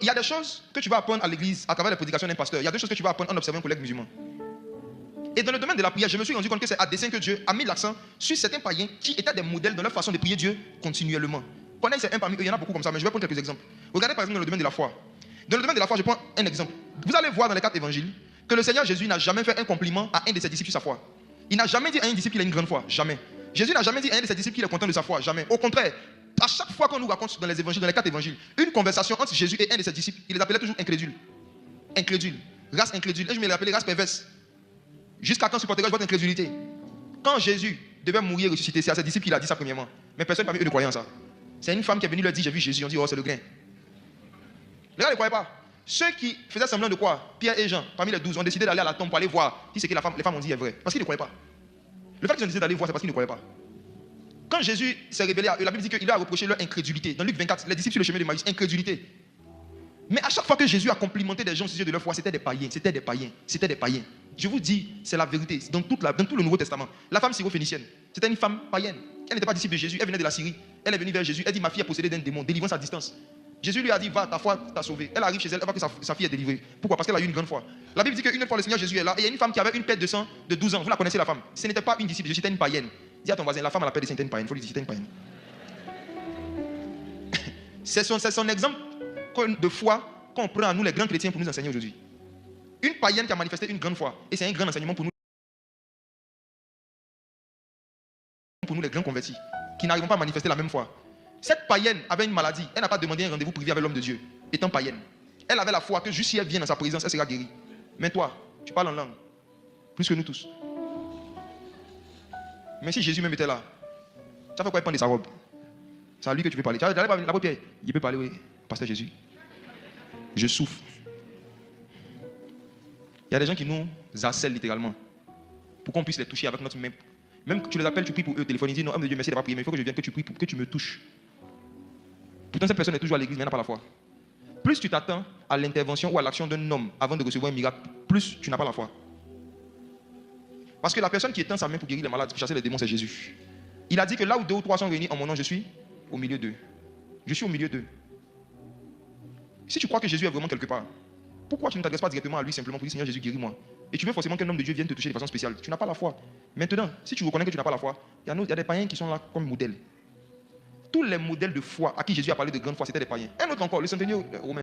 Il y a des choses que tu vas apprendre à l'église à travers les prédications d'un pasteur. Il y a des choses que tu vas apprendre en observant un collègue musulman. Et dans le domaine de la prière, je me suis rendu compte que c'est à dessein que Dieu a mis l'accent sur certains païens qui étaient des modèles dans leur façon de prier Dieu continuellement. Connaissez un parmi eux, il y en a beaucoup comme ça, mais je vais prendre quelques exemples. Regardez par exemple dans le domaine de la foi. Dans le domaine de la foi, je prends un exemple. Vous allez voir dans les 4 évangiles que le Seigneur Jésus n'a jamais fait un compliment à un de ses disciples sur sa foi. Il n'a jamais dit à un disciple qu'il a une grande foi. Jamais. Jésus n'a jamais dit à un de ses disciples qu'il est content de sa foi. Jamais. Au contraire, à chaque fois qu'on nous raconte dans les évangiles, dans les 4 évangiles, une conversation entre Jésus et un de ses disciples, il les appelait toujours incrédules. Incrédules. Race incrédule. Et je me les appelais race perverse. Jusqu'à quand supporterai-je votre incrédulité? Quand Jésus devait mourir et ressusciter, c'est à ses disciples qu'il a dit ça premièrement. Mais personne parmi eux ne croyait en ça. C'est une femme qui est venue leur dire, j'ai vu Jésus. On dit, oh, c'est le grain. Les gars ne croyaient pas. Ceux qui faisaient semblant de quoi? Pierre et Jean, parmi les 12, ont décidé d'aller à la tombe pour aller voir si ce que les femmes ont dit est vrai. Parce qu'ils ne croyaient pas. Le fait qu'ils ont décidé d'aller voir, c'est parce qu'ils ne croyaient pas. Quand Jésus s'est révélé à eux, la Bible dit qu'il leur a reproché leur incrédulité. Dans Luc 24, les disciples sur le chemin de Maïs, incrédulité. Mais à chaque fois que Jésus a complimenté des gens au sujet de leur foi, c'était des païens, c'était des païens, c'était des païens. Je vous dis, c'est la vérité. Dans tout le Nouveau Testament, la femme syro-phénicienne, c'était une femme païenne. Elle n'était pas disciple de Jésus, elle venait de la Syrie. Elle est venue vers Jésus, elle dit, ma fille est possédée d'un démon, délivrance à distance. Jésus lui a dit, va, ta foi t'a sauvé. Elle arrive chez elle, elle voit que sa fille est délivrée. Pourquoi? Parce qu'elle a eu une grande foi. La Bible dit qu'une fois le Seigneur Jésus est là, et il y a une femme qui avait une perte de sang de 12 ans. Vous la connaissez, la femme? Ce n'était pas une disciple de Jésus, c'était une païenne. Dis à ton voisin, la femme a la perte de sang, c'était une païenne. Il faut lui dire, c'était une païenne. C'est son exemple de foi qu'on prend à nous, les grands chrétiens, pour nous enseigner aujourd'hui. Une païenne qui a manifesté une grande foi. Et c'est un grand enseignement pour nous, les grands convertis, qui n'arrivons pas à manifester la même foi. Cette païenne avait une maladie. Elle n'a pas demandé un rendez-vous privé avec l'homme de Dieu, étant païenne. Elle avait la foi que juste si elle vient dans sa présence, elle sera guérie. Mais toi, tu parles en langue. Plus que nous tous. Mais si Jésus même était là, ça fait quoi il prend de sa robe? C'est à lui que tu veux parler. Tu as la Pierre. Il peut parler, oui. Pasteur Jésus. Je souffre. Il y a des gens qui nous harcèlent littéralement pour qu'on puisse les toucher avec notre main. Même que tu les appelles, tu pries pour eux au téléphone, ils disent non, homme de Dieu, merci d'avoir prié, mais il faut que je vienne, que tu pries, que tu me touches. Pourtant, cette personne est toujours à l'église, mais elle n'a pas la foi. Plus tu t'attends à l'intervention ou à l'action d'un homme avant de recevoir un miracle, plus tu n'as pas la foi. Parce que la personne qui étend sa main pour guérir les malades, pour chasser les démons, c'est Jésus. Il a dit que là où 2 ou 3 sont réunis en mon nom, je suis au milieu d'eux. Je suis au milieu d'eux. Si tu crois que Jésus est vraiment quelque part, pourquoi tu ne t'adresses pas directement à lui simplement pour dire Seigneur Jésus, guéris-moi? Et tu veux forcément qu'un homme de Dieu vienne te toucher de façon spéciale. Tu n'as pas la foi. Maintenant, si tu reconnais que tu n'as pas la foi, il y a des païens qui sont là comme modèles. Tous les modèles de foi à qui Jésus a parlé de grande foi, c'était des païens. Un autre encore, le centenier romain.